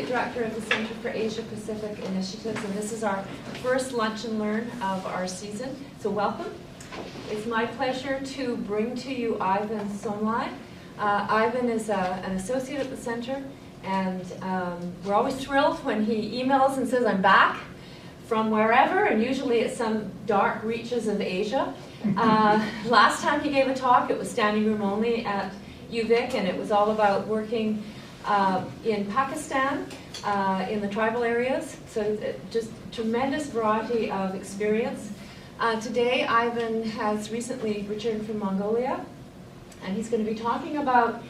Associate Director of the Center for Asia Pacific Initiatives, and this is our first Lunch and Learn of our season. So welcome. It's my pleasure to bring to you Ivan Somlai. Ivan is an associate at the center, and we're always thrilled when he emails and says, I'm back from wherever, and usually it's some dark reaches of Asia. Last time he gave a talk, it was standing room only at UVic, and it was all about working in Pakistan, in the tribal areas. So just tremendous variety of experience. Today, Ivan has recently returned from Mongolia, and he's going to be talking about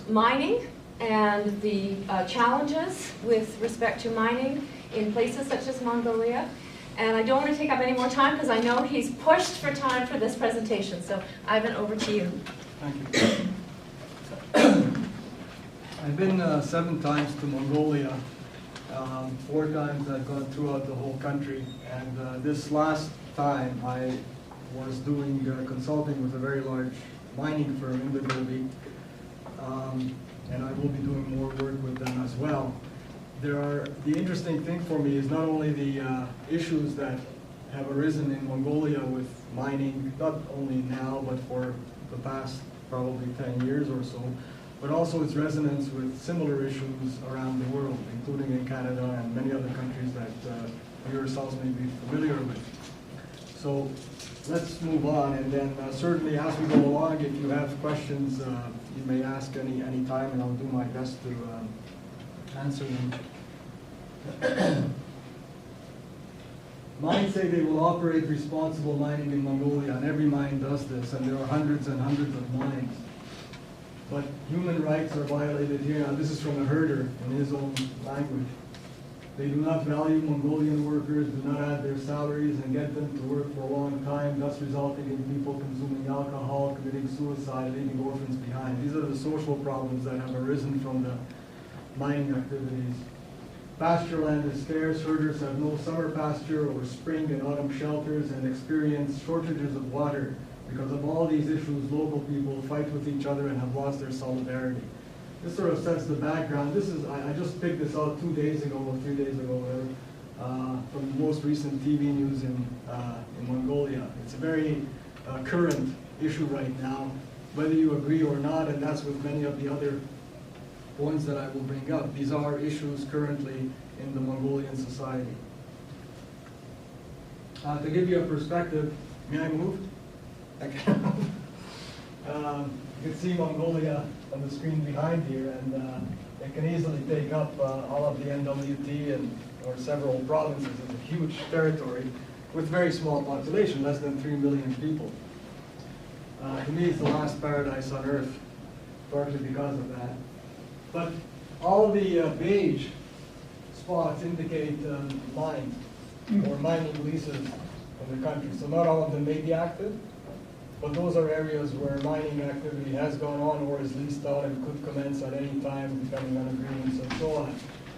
mining and the challenges with respect to mining in places such as Mongolia. And I don't want to take up any more time because I know he's pushed for time for this presentation. So, Ivan, over to you. Thank you. I've been 7 times to Mongolia. 4 times I've gone throughout the whole country. And this last time I was doing consulting with a very large mining firm in the Gobi. And I will be doing more work with them as well. The interesting thing for me is not only the issues that have arisen in Mongolia with mining, not only now, but for the past probably 10 years or so, but also its resonance with similar issues around the world, including in Canada and many other countries that you yourselves may be familiar with. So let's move on, and then certainly as we go along, if you have questions, you may ask any time, and I'll do my best to answer them. Mines say they will operate responsible mining in Mongolia, and every mine does this, and there are hundreds and hundreds of mines. But human rights are violated here. Now, this is from a herder in his own language. They do not value Mongolian workers, do not add their salaries, and get them to work for a long time, thus resulting in people consuming alcohol, committing suicide, leaving orphans behind. These are the social problems that have arisen from the mining activities. Pasture land is scarce, herders have no summer pasture or spring and autumn shelters, and experience shortages of water. Because of all these issues, local people fight with each other and have lost their solidarity. This sort of sets the background. This is, I just picked this out 2 days ago, or 3 days ago, whatever, from the most recent TV news in Mongolia. It's a very current issue right now, whether you agree or not, and that's with many of the other points that I will bring up. These are issues currently in the Mongolian society. To give you a perspective, may I move? You can see Mongolia on the screen behind here, and it can easily take up all of the NWT or several provinces. It's a huge territory with very small population, less than 3 million people. To me, it's the last paradise on earth, partly because of that. But all the beige spots indicate mines or mining leases in the country. So not all of them may be active, but those are areas where mining activity has gone on or is leased out and could commence at any time depending on agreements and so on.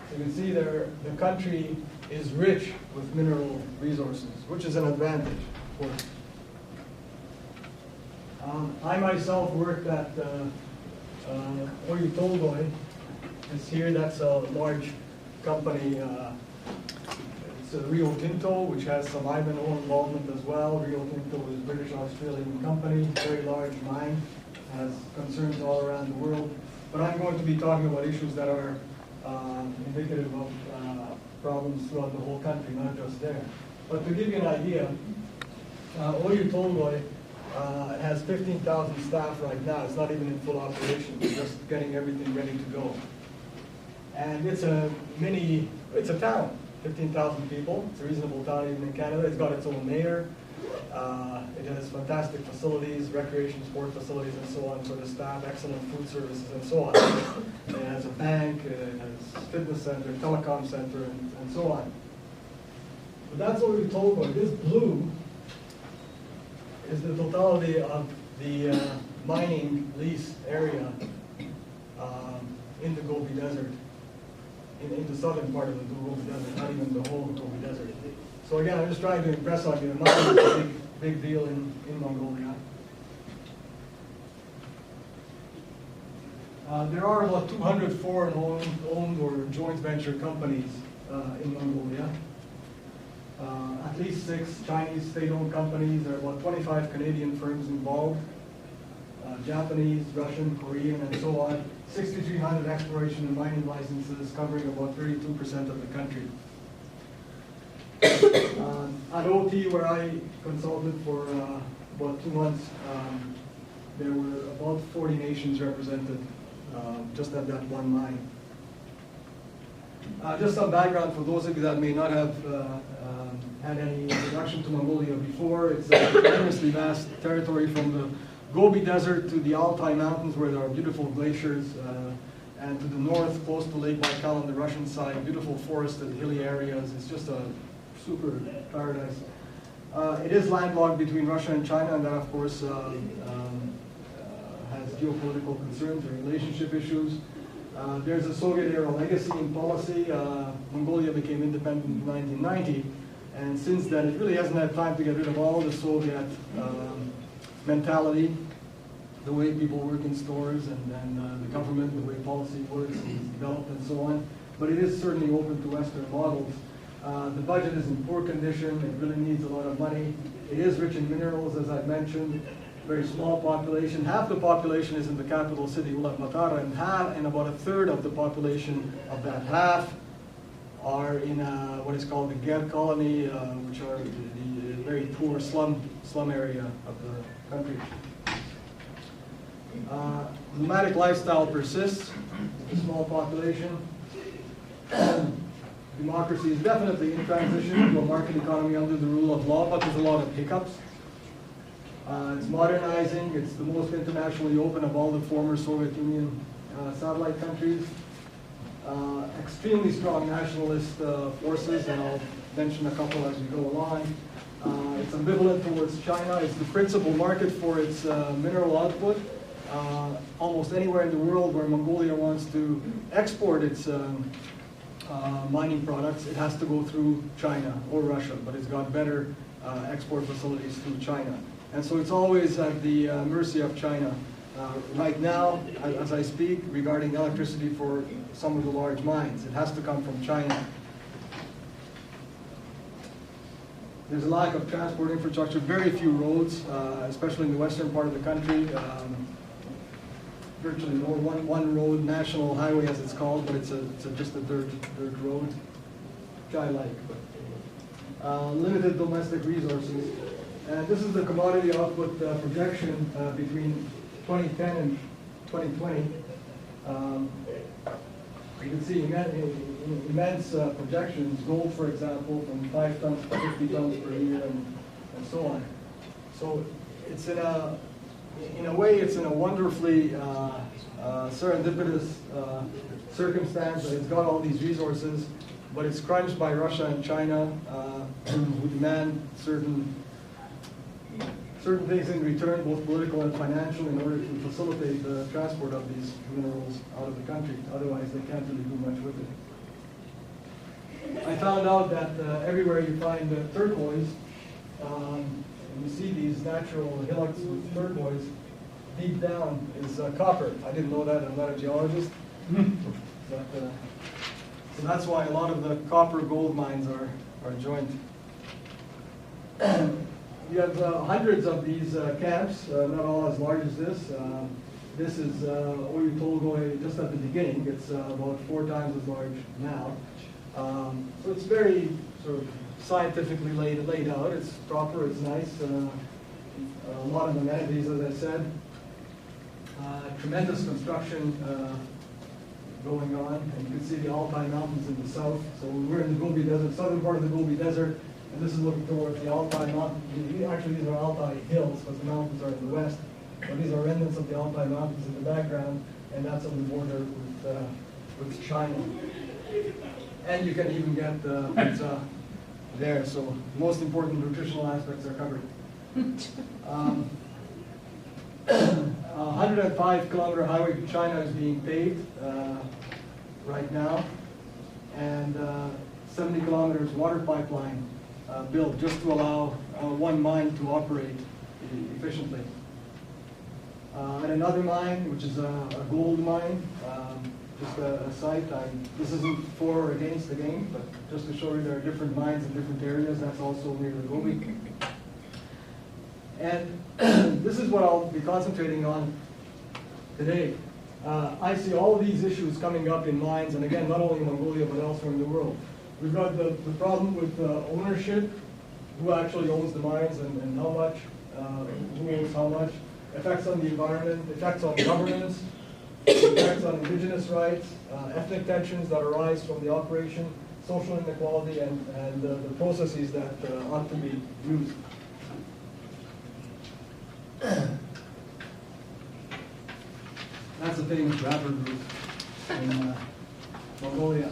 So you can see there the country is rich with mineral resources, which is an advantage, of course. I myself worked at Unavoidable. It's here, that's a large company. It's Rio Tinto, which has some Ivanhoe involvement as well. Rio Tinto is a British-Australian company, very large mine, has concerns all around the world. But I'm going to be talking about issues that are indicative of problems throughout the whole country, not just there. But to give you an idea, Unavoidable has 15,000 staff right now. It's not even in full operation. It's just getting everything ready to go. And it's a town. 15,000 people. It's a reasonable town even in Canada. It's got its own mayor. It has fantastic facilities, recreation, sport facilities, and so on for the staff, excellent food services, and so on. It has a bank, it has fitness center, telecom center, and so on. But that's what we're told about. This blue is the totality of the mining lease area in the Gobi Desert. In the southern part of the Gobi Desert, not even the whole Gobi Desert. So again, I'm just trying to impress on you, mining is a big deal in Mongolia. There are about 200 foreign-owned or joint venture companies in Mongolia. At least 6 Chinese state-owned companies. There are about 25 Canadian firms involved. Japanese, Russian, Korean, and so on. 6,300 exploration and mining licenses covering about 32% of the country. At OT, where I consulted for about 2 months, there were about 40 nations represented just at that one mine. Just some background for those of you that may not have had any introduction to Mongolia before. It's a tremendously vast territory from the Gobi Desert to the Altai Mountains, where there are beautiful glaciers, and to the north, close to Lake Baikal on the Russian side, beautiful forested, hilly areas. It's just a super paradise. It is landlocked between Russia and China, and that, of course, has geopolitical concerns or relationship issues. There's a Soviet-era legacy in policy. Mongolia became independent in 1990, and since then, it really hasn't had time to get rid of all the Soviet mentality, the way people work in stores, and the government, the way policy works and developed, and so on. But it is certainly open to Western models. The budget is in poor condition. It really needs a lot of money. It is rich in minerals, as I've mentioned. Very small population. Half the population is in the capital city, Ulaanbaatar, and about 1/3 of the population of that half are in what is called the Ger colony, which are the very poor slum area of the country. Nomadic lifestyle persists. A small population. Democracy is definitely in transition to a market economy under the rule of law, but there's a lot of hiccups. It's modernizing. It's the most internationally open of all the former Soviet Union satellite countries. Extremely strong nationalist forces, and I'll mention a couple as we go along. It's ambivalent towards China. It's the principal market for its mineral output. Almost anywhere in the world where Mongolia wants to export its mining products, it has to go through China or Russia, but it's got better export facilities through China. And so it's always at the mercy of China. Right now, as I speak, regarding electricity for some of the large mines, it has to come from China. There's a lack of transport infrastructure, very few roads, especially in the western part of the country. Virtually no one road, national highway as it's called, but it's just a dirt road, which I like. But, limited domestic resources. And this is the commodity output projection between 2010 and 2020. You can see immense projections. Gold, for example, from 5 tons to 50 tons per year, and so on. So it's in a way, it's in a wonderfully serendipitous circumstance that it's got all these resources, but it's crunched by Russia and China, who demand certain things in return, both political and financial, in order to facilitate the transport of these minerals out of the country. Otherwise, they can't really do much with it. I found out that everywhere you find turquoise, and you see these natural hillocks with turquoise, deep down is copper. I didn't know that. I'm not a geologist. But, so that's why a lot of the copper gold mines are joint. You have hundreds of these camps, not all as large as this. This is Oyu Tolgoi just at the beginning. It's about 4 times as large now. So it's very sort of scientifically laid out. It's proper, it's nice. A lot of amenities, as I said. Tremendous construction going on. And you can see the Altai Mountains in the south. So we're in the Gobi Desert, southern part of the Gobi Desert. And this is looking towards the Altai Mountains. Actually, these are Altai Hills, because the mountains are in the west. But these are remnants of the Altai Mountains in the background, and that's on the border with China. And you can even get pizza there. So the most important nutritional aspects are covered. 105-kilometer highway to China is being paved right now, and 70 kilometers water pipeline built just to allow one mine to operate efficiently. And another mine, which is a gold mine, just a site. This isn't for or against the game, but just to show you there are different mines in different areas. That's also near the Gobi. And this is what I'll be concentrating on today. I see all of these issues coming up in mines, and again, not only in Mongolia, but elsewhere in the world. We've got the problem with ownership, who actually owns the mines and how much, who owns how much, effects on the environment, effects on governance, effects on indigenous rights, ethnic tensions that arise from the operation, social inequality, and the processes that ought to be used. That's the famous rapper group in Mongolia.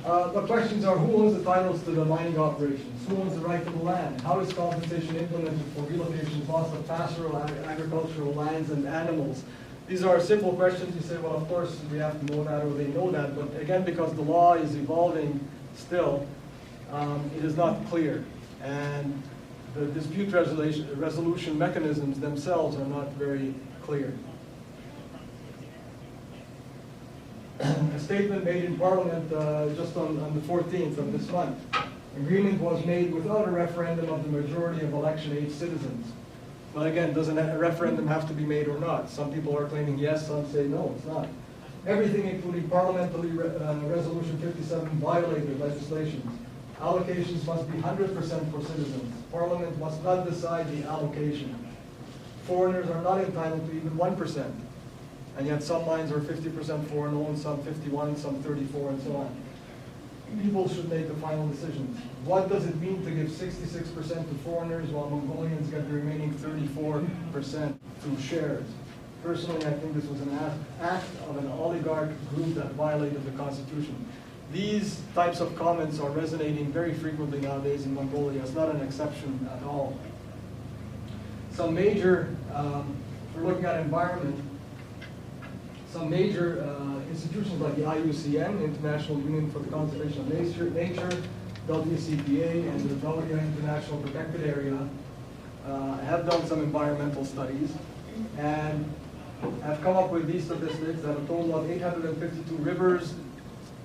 The questions are, who owns the titles to the mining operations? Who owns the right to the land? How is compensation implemented for relocation costs of pastoral, agricultural lands and animals? These are simple questions. You say, well, of course, we have to know that, or they know that. But again, because the law is evolving still, it is not clear. And the dispute resolution mechanisms themselves are not very clear. A statement made in Parliament just on the 14th of this month. Agreement was made without a referendum of the majority of election-age citizens. But again, doesn't a referendum have to be made or not? Some people are claiming yes, some say no, it's not. Everything, including parliamentary resolution 57, violated legislation. Allocations must be 100% for citizens. Parliament must not decide the allocation. Foreigners are not entitled to even 1%. And yet some mines are 50% foreign owned, some 51, some 34, and so on. People should make the final decisions. What does it mean to give 66% to foreigners while Mongolians get the remaining 34% through shares? Personally, I think this was an act of an oligarch group that violated the Constitution. These types of comments are resonating very frequently nowadays in Mongolia. It's not an exception at all. Some major, if we're looking at environment, some major institutions like the IUCN, International Union for the Conservation of Nature, WCPA, and the Mongolia International Protected Area have done some environmental studies and have come up with these statistics that a total of 852 rivers,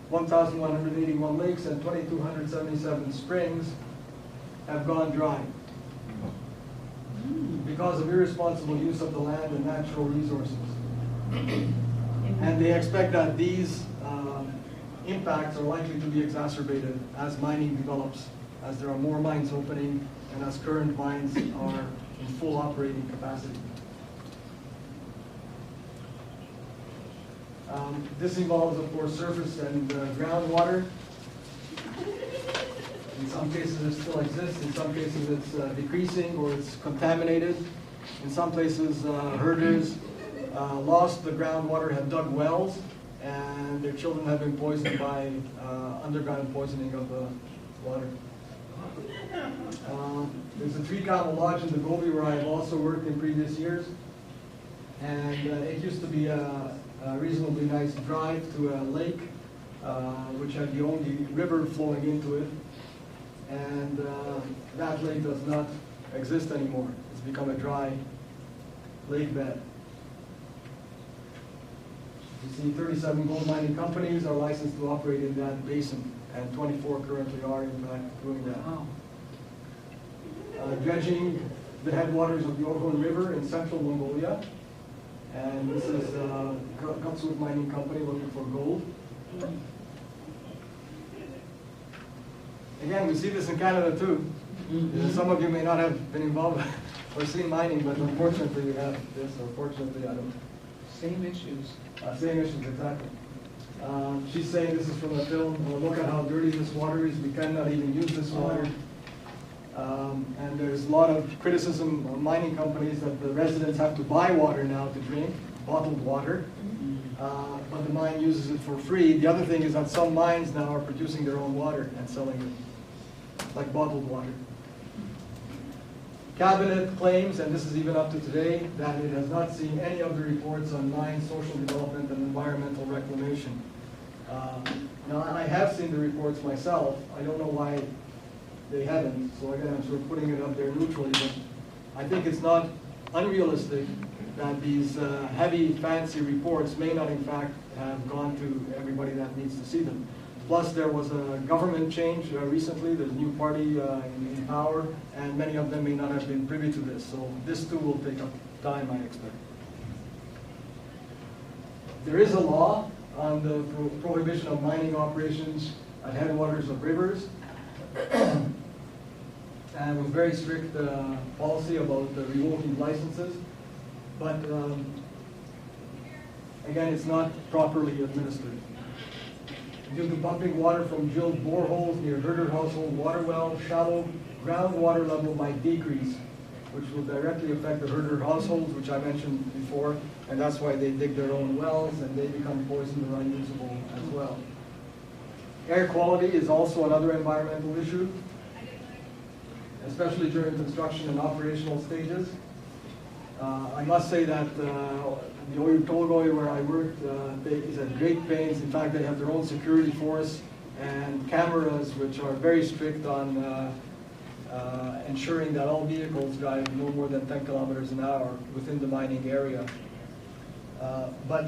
1,181 lakes, and 2,277 springs have gone dry because of irresponsible use of the land and natural resources. And they expect that these impacts are likely to be exacerbated as mining develops, as there are more mines opening, and as current mines are in full operating capacity. This involves, of course, surface and groundwater. In some cases it still exists, in some cases it's decreasing or it's contaminated. In some places herders lost the groundwater, have dug wells, and their children have been poisoned by underground poisoning of the water. There's a three-camel lodge in the Gobi where I've also worked in previous years, and it used to be a reasonably nice drive to a lake, which had the only river flowing into it, and that lake does not exist anymore. It's become a dry lake bed. You see 37 gold mining companies are licensed to operate in that basin, and 24 currently are in fact doing that. Dredging the headwaters of the Orkhon River in central Mongolia, and this is a Gutswood mining company looking for gold. Again, we see this in Canada too. Some of you may not have been involved or seen mining, but unfortunately we have this, or fortunately I don't. Same issues. Same issues, exactly. She's saying this is from a film. Well, look at how dirty this water is. We cannot even use this water. And there's a lot of criticism of mining companies that the residents have to buy water now to drink, bottled water. But the mine uses it for free. The other thing is that some mines now are producing their own water and selling it, like bottled water. Cabinet claims, and this is even up to today, that it has not seen any of the reports on mine social development and environmental reclamation. Now, I have seen the reports myself. I don't know why they haven't, so again, I'm sort of putting it up there neutrally, but I think it's not unrealistic that these heavy, fancy reports may not in fact have gone to everybody that needs to see them. Plus, there was a government change recently. There's a new party in power, and many of them may not have been privy to this. So this too will take up time, I expect. There is a law on the prohibition of mining operations at headwaters of rivers, and with very strict policy about revoking licenses. But again, it's not properly administered. Due to pumping water from drilled boreholes near herder household water wells, shallow groundwater level might decrease, which will directly affect the herder households, which I mentioned before, and that's why they dig their own wells and they become poisoned or unusable as well. Air quality is also another environmental issue, especially during construction and operational stages. I must say that the Oyu Tolgoi, where I worked, is at great pains. In fact, they have their own security force and cameras which are very strict on ensuring that all vehicles drive no more than 10 kilometers an hour within the mining area. But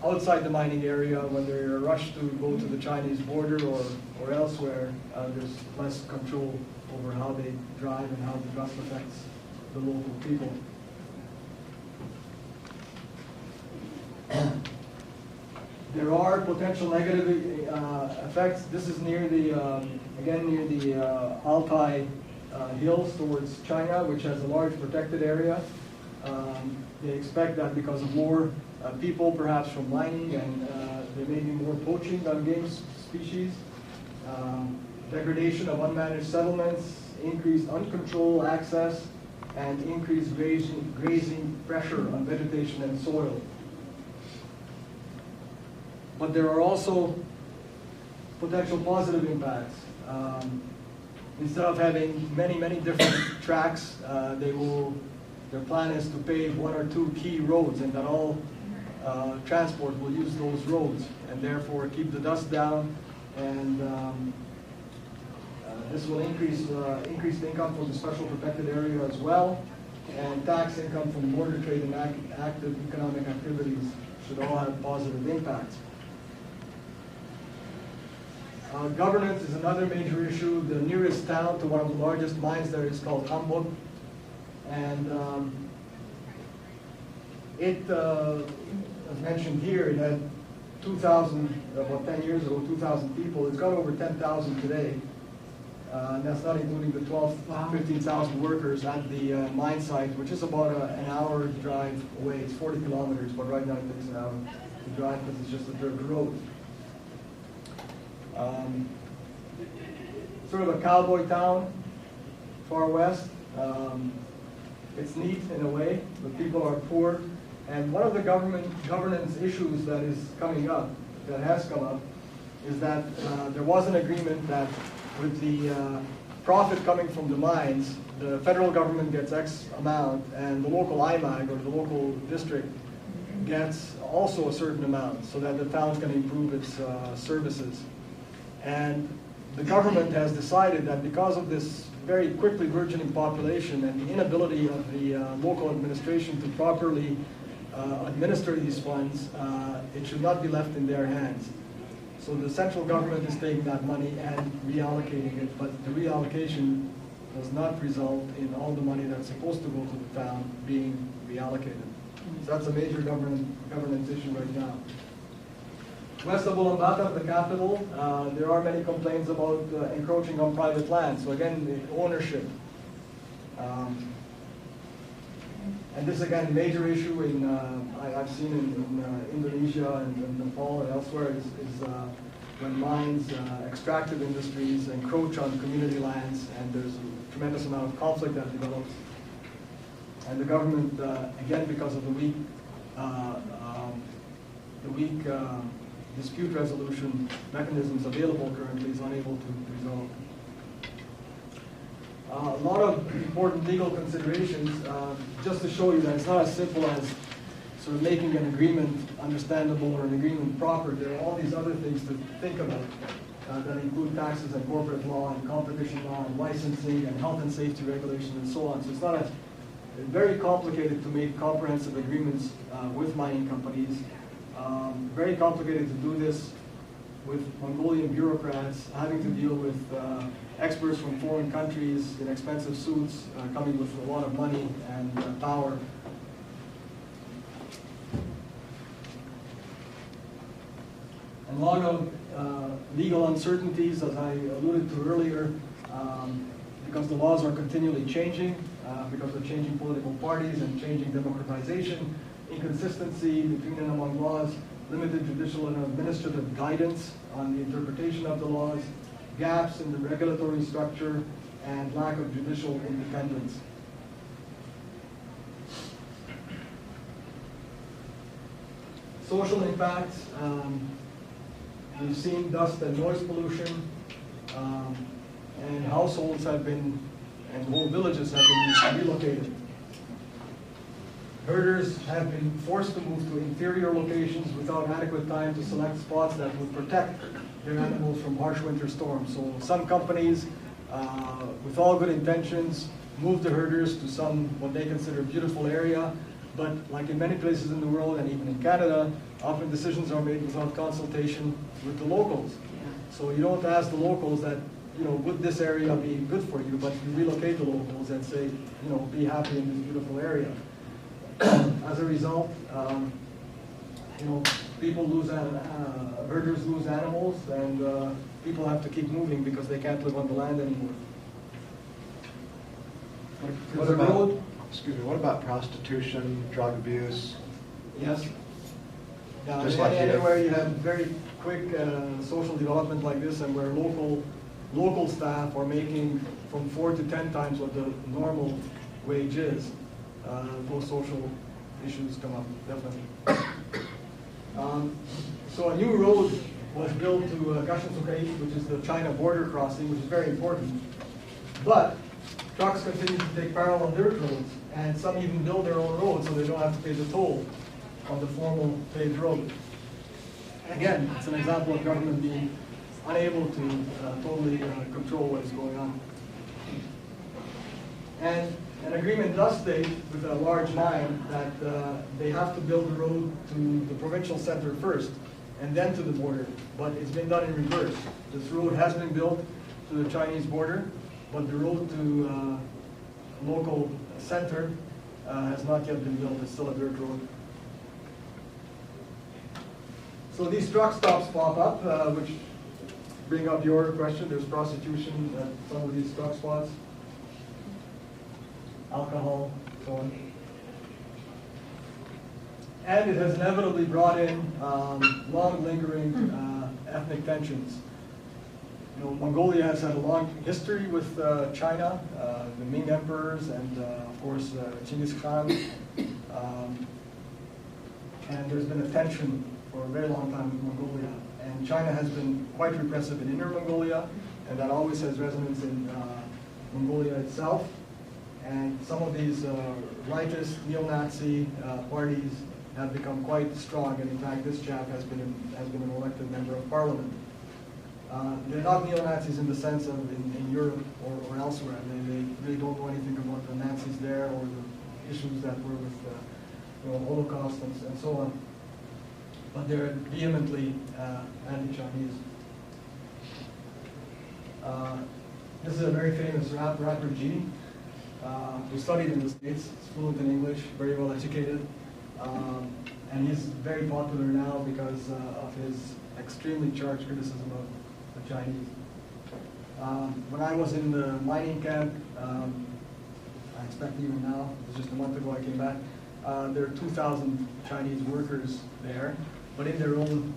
outside the mining area, when they're rushed to go to the Chinese border or elsewhere, there's less control over how they drive and how the dust affects the local people. There are potential negative effects. This is near the, again, near the Altai hills towards China, which has a large protected area. They expect that because of more people, perhaps from mining, and there may be more poaching on game species, degradation of unmanaged settlements, increased uncontrolled access, and increased grazing pressure on vegetation and soil. But there are also potential positive impacts. Instead of having many different tracks, their plan is to pave one or two key roads, and that all transport will use those roads, and therefore keep the dust down, and this will increase income from the special protected area as well, and tax income from border trade and active economic activities should all have positive impacts. Governance is another major issue. The nearest town to one of the largest mines there is called Hamburg, and as mentioned here, it had 2,000, about 10 years ago, 2,000 people. It's got over 10,000 today. And that's not including the 15,000 workers at the mine site, which is about an hour drive away. It's 40 kilometers, but right now it takes an hour to drive because it's just a dirt road. Sort of a cowboy town, far west. It's neat in a way, but people are poor. And one of the governance issues that is coming up, that has come up, is that there was an agreement that with the profit coming from the mines, the federal government gets X amount, and the local IMAG, or the local district, gets also a certain amount, so that the town can improve its services. And the government has decided that because of this very quickly burgeoning population and the inability of the local administration to properly administer these funds, it should not be left in their hands. So the central government is taking that money and reallocating it, but the reallocation does not result in all the money that's supposed to go to the town being reallocated. So that's a major governance issue right now. West of Ulaanbaatar, the capital, there are many complaints about encroaching on private land. So again, the ownership. And this again, major issue I've seen in Indonesia and Nepal and elsewhere is when mines, extractive industries encroach on community lands, and there's a tremendous amount of conflict that develops. And the government, again, because of the weak dispute resolution mechanisms available currently, is unable to resolve. A lot of important legal considerations, just to show you that it's not as simple as sort of making an agreement understandable or an agreement proper. There are all these other things to think about that include taxes and corporate law and competition law and licensing and health and safety regulations and so on. So it's not It's very complicated to make comprehensive agreements with mining companies. Very complicated to do this with Mongolian bureaucrats, having to deal with experts from foreign countries in expensive suits, coming with a lot of money and power. And a lot of legal uncertainties, as I alluded to earlier, because the laws are continually changing, because of changing political parties and changing democratization, inconsistency between and among laws, limited judicial and administrative guidance on the interpretation of the laws, gaps in the regulatory structure, and lack of judicial independence. Social impacts, we've seen dust and noise pollution, and households have been, and whole villages have been relocated. Herders have been forced to move to inferior locations without adequate time to select spots that would protect their animals from harsh winter storms. So some companies, with all good intentions, move the herders to some, what they consider, beautiful area, but like in many places in the world and even in Canada, often decisions are made without consultation with the locals. So you don't ask the locals that, would this area be good for you, but you relocate the locals and say, be happy in this beautiful area. As a result, people lose, herders lose animals, and people have to keep moving because they can't live on the land anymore. What about prostitution, drug abuse? Yes. Yeah, Just like anywhere you have very quick social development like this, and where local staff are making from 4 to 10 times what the normal wage is, those social issues come up, definitely. So a new road was built to Gashansukai, which is the China border crossing, which is very important. But trucks continue to take parallel dirt roads, and some even build their own roads so they don't have to pay the toll on the formal paved road. Again, it's an example of government being unable to totally control what is going on. And an agreement does state with a large mine that they have to build the road to the provincial center first and then to the border, but it's been done in reverse. This road has been built to the Chinese border, but the road to local center has not yet been built. It's still a dirt road. So these truck stops pop up, which bring up your question. There's prostitution at some of these truck spots, alcohol, so on. And it has inevitably brought in long lingering ethnic tensions. Mongolia has had a long history with China, the Ming emperors, and of course Genghis Khan. And there's been a tension for a very long time with Mongolia. And China has been quite repressive in Inner Mongolia, and that always has resonance in Mongolia itself. And some of these rightist, neo-Nazi parties have become quite strong, and in fact this chap has been an elected member of parliament. They're not neo-Nazis in the sense of in Europe or elsewhere. They really don't know anything about the Nazis there or the issues that were with the Holocaust and so on. But they're vehemently anti-Chinese. This is a very famous rapper, G. Who studied in the States. He's fluent in English, very well educated. And he's very popular now because of his extremely charged criticism of the Chinese. When I was in the mining camp, I expect even now, it was just a month ago I came back, there are 2,000 Chinese workers there, but in their own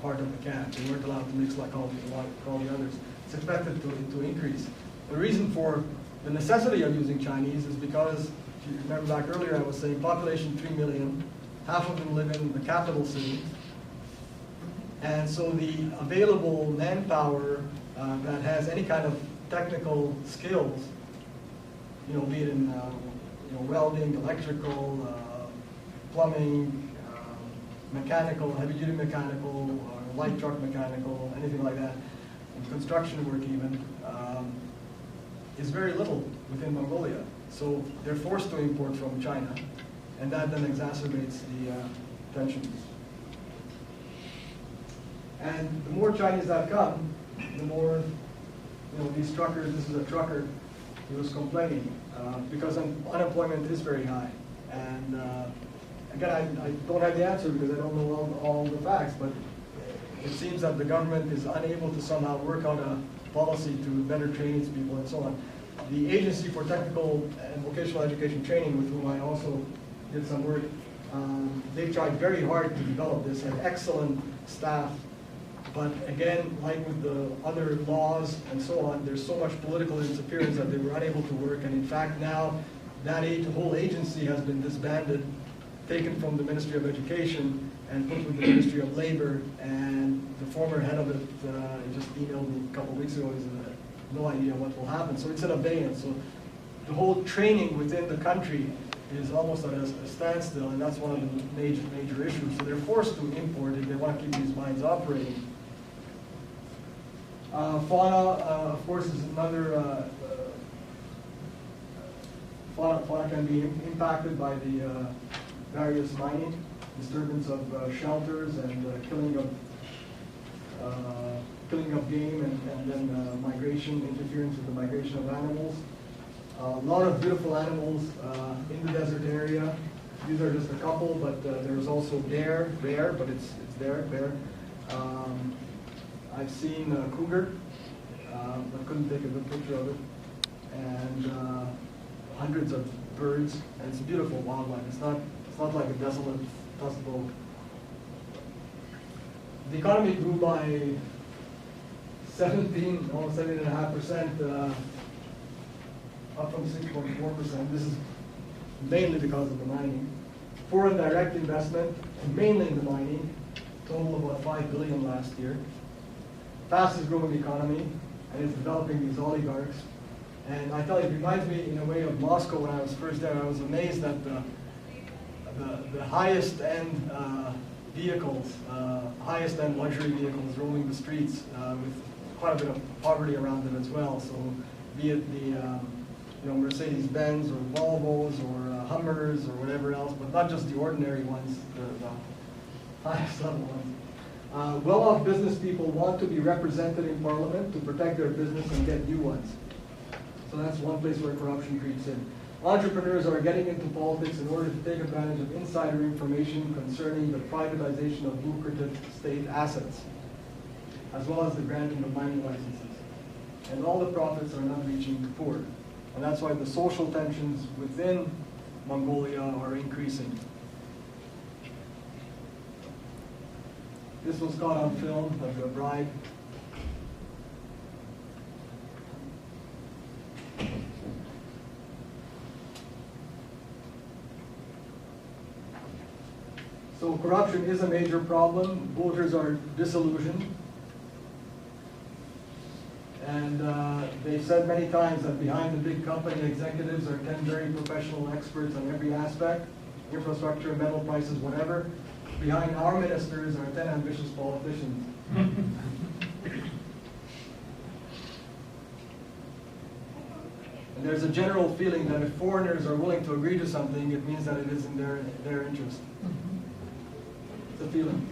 part of the camp. They weren't allowed to mix like all the others. It's expected to increase. The reason for the necessity of using Chinese is because, if you remember back earlier, I was saying population 3 million, half of them live in the capital city. And so the available manpower that has any kind of technical skills, be it in welding, electrical, plumbing, mechanical, heavy-duty mechanical, or light truck mechanical, anything like that, and construction work even, is very little within Mongolia. So they're forced to import from China, and that then exacerbates the tensions. And the more Chinese that come, the more, these truckers, this is a trucker, he was complaining, because unemployment is very high. And again, I don't have the answer because I don't know all the facts, but it seems that the government is unable to somehow work out a policy to better train its people and so on. The Agency for Technical and Vocational Education Training, with whom I also did some work, they've tried very hard to develop this, and excellent staff. But again, like with the other laws and so on, there's so much political interference that they were unable to work. And in fact, now that whole agency has been disbanded, taken from the Ministry of Education and put with the Ministry of Labor. And the former head of it just emailed me a couple of weeks ago. He said, no idea what will happen. So it's in abeyance. So the whole training within the country is almost at a standstill, and that's one of the major issues. So they're forced to import if they want to keep these mines operating. Fauna, of course, is another. Fauna can be impacted by the various mining, disturbance of shelters, and killing of game, and then migration, interference with the migration of animals. A lot of beautiful animals in the desert area. These are just a couple, but there's also bear, but it's there, bear. I've seen cougar, but couldn't take a good picture of it. And hundreds of birds, and it's beautiful wildlife. It's not like a desolate dust bowl. The economy grew by almost 17.5%, up from 6.4%. This is mainly because of the mining. Foreign direct investment, mainly in the mining, total about $5 billion last year. Fastest growing economy, and it's developing these oligarchs. And I tell you, it reminds me in a way of Moscow when I was first there. I was amazed that the highest end vehicles, highest end luxury vehicles roaming the streets with quite a bit of poverty around them as well. So be it the Mercedes-Benz or Volvos or Hummers or whatever else, but not just the ordinary ones, the highest level ones. Well-off business people want to be represented in Parliament to protect their business and get new ones. So that's one place where corruption creeps in. Entrepreneurs are getting into politics in order to take advantage of insider information concerning the privatization of lucrative state assets, as well as the granting of mining licenses. And all the profits are not reaching the poor. And that's why the social tensions within Mongolia are increasing. This was caught on film of a bride. So corruption is a major problem. Voters are disillusioned. And they've said many times that behind the big company executives are 10 very professional experts on every aspect, infrastructure, metal prices, whatever. Behind our ministers are 10 ambitious politicians. And there's a general feeling that if foreigners are willing to agree to something, it means that it is in their interest. It's a feeling.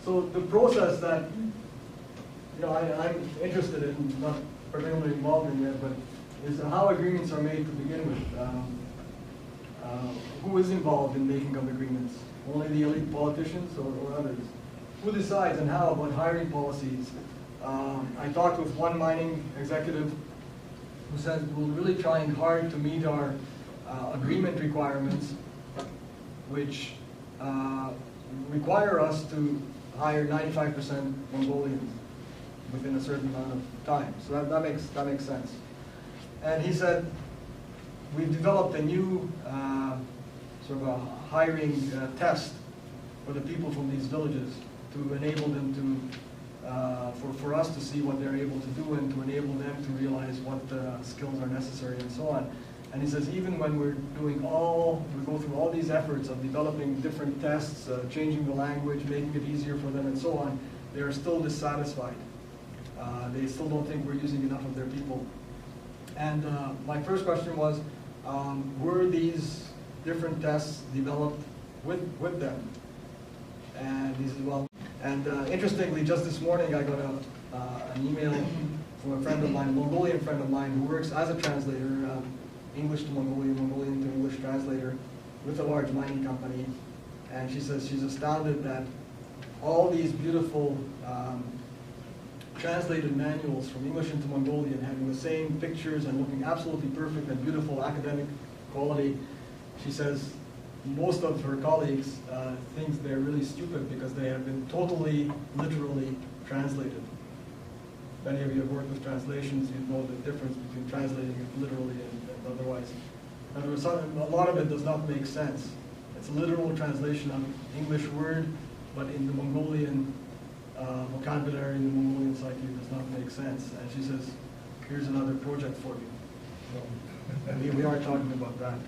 So the process that I'm interested in, not particularly involved in yet, but is how agreements are made to begin with. Who is involved in making of agreements? Only the elite politicians or others? Who decides and how about hiring policies? I talked with one mining executive who said we're really trying hard to meet our agreement requirements, which require us to hire 95% Mongolians within a certain amount of time. So that makes sense. And he said, we've developed a new sort of a hiring test for the people from these villages to enable them to, for us to see what they're able to do and to enable them to realize what skills are necessary and so on. And he says, even when we go through all these efforts of developing different tests, changing the language, making it easier for them and so on, they are still dissatisfied. They still don't think we're using enough of their people. And my first question was, were these different tests developed with them? And he said, well, and interestingly, just this morning I got an email from a friend of mine, a Mongolian friend of mine who works as a translator, English to Mongolian, Mongolian to English translator with a large mining company. And she says she's astounded that all these beautiful translated manuals from English into Mongolian having the same pictures and looking absolutely perfect and beautiful academic quality. She says most of her colleagues think they're really stupid because they have been totally, literally translated. If any of you have worked with translations, you know the difference between translating it literally and otherwise. In other words, a lot of it does not make sense. It's a literal translation of English word, but in the Mongolian vocabulary, in the Mongolian psyche, it does not make sense. And she says, here's another project for you. So, we are talking about that.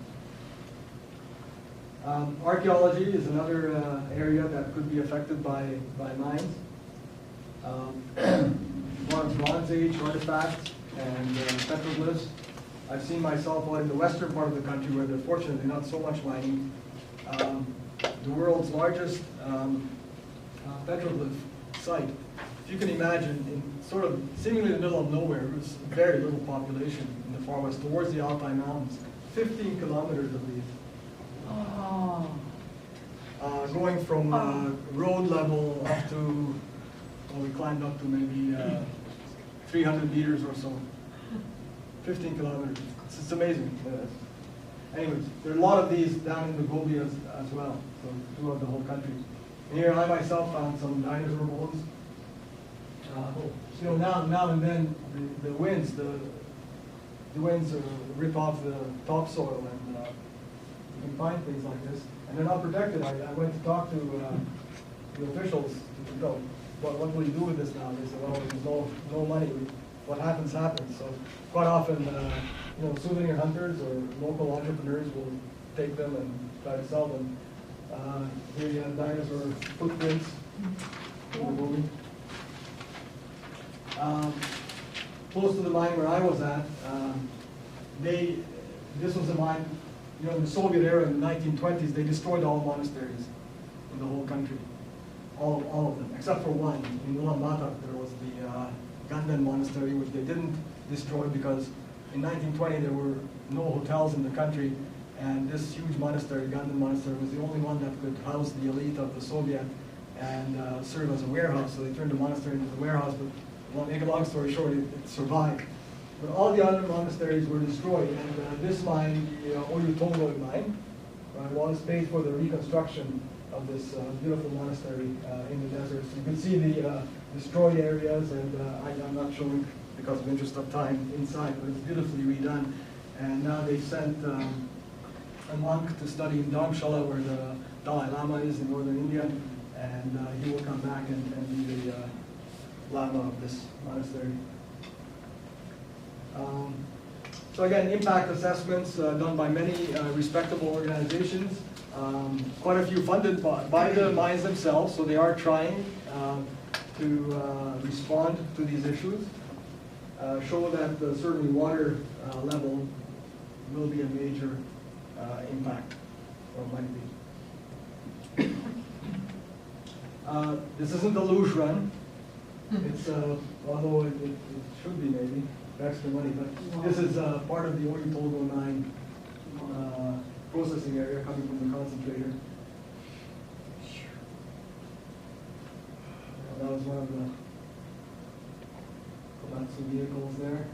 Archaeology is another area that could be affected by mines. A lot of Bronze Age artifacts and petroglyphs. I've seen myself out in the western part of the country where there's fortunately not so much mining. The world's largest petroglyph site. If you can imagine, in sort of seemingly the middle of nowhere, there's very little population in the far west, towards the Altai Mountains. 15 kilometers of these. Oh. Going from road level up to, well, we climbed up to maybe 300 meters or so. 15 kilometers. It's amazing. Anyways, there are a lot of these down in the Gobi as well, so throughout the whole country. And here I myself found some dinosaur bones. You know, now and then the winds rip off the topsoil, and you can find things like this, and they're not protected. I went to talk to the officials. You know, what will you do with this now? They said, well, there's no money. What happens happens. So quite often, you know, souvenir hunters or local entrepreneurs will take them and try to sell them. Here you have dinosaur footprints in the movie. Close to the mine where I was at, this was a mine, you know, in the Soviet era in the 1920s, they destroyed all monasteries in the whole country. All of them, except for one. In Ulaanbaatar, there was the Ganden Monastery, which they didn't destroy because in 1920 there were no hotels in the country, and this huge monastery, Ganden Monastery, was the only one that could house the elite of the Soviet and serve as a warehouse. So they turned the monastery into the warehouse, but to make a long story short, it survived. But all the other monasteries were destroyed, and this mine, the Oyu Tolgoi mine, was paid for the reconstruction of this beautiful monastery in the desert. So you can see the destroyed areas, and I'm not showing because of interest of time inside, but it's beautifully redone. And now they sent a monk to study in Dharamshala, where the Dalai Lama is in northern India, and he will come back and be the Lama of this monastery. So again, impact assessments done by many respectable organizations, quite a few funded by the mines themselves, so they are trying to respond to these issues, show that certainly water level will be a major impact, or might be. This isn't a luge run. It's, although it should be maybe, extra money, but this is part of the Oyu Tolgoi mine processing area coming from the concentrator. That was one of the Komatsu vehicles there.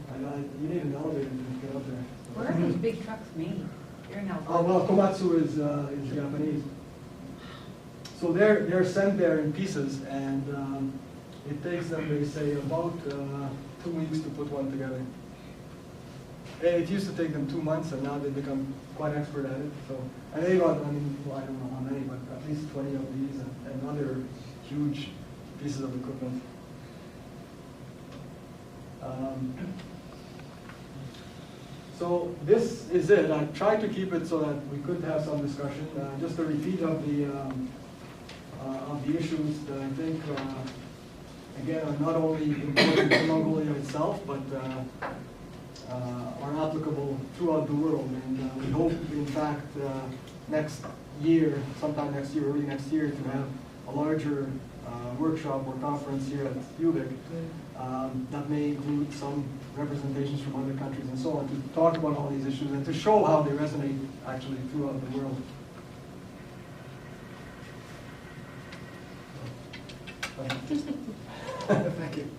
You need an elevator to get up there. Where are those big trucks made? You're in Alberta. Well, Komatsu is Japanese. So they're sent there in pieces, and it takes them, they say, about 2 weeks to put one together. It used to take them 2 months, and now they've become quite expert at it. So, and they got, I mean, well, I don't know how many, but at least 20 of these, and other huge pieces of equipment. So this is it. I tried to keep it so that we could have some discussion. Just a repeat of the issues that I think, again, are not only important to Mongolia itself, but are not applicable throughout the world. And we hope, in fact, next year, sometime next year, early next year, to have a larger workshop or conference here at UVic that may include some representations from other countries and so on, to talk about all these issues and to show how they resonate actually throughout the world. Thank you.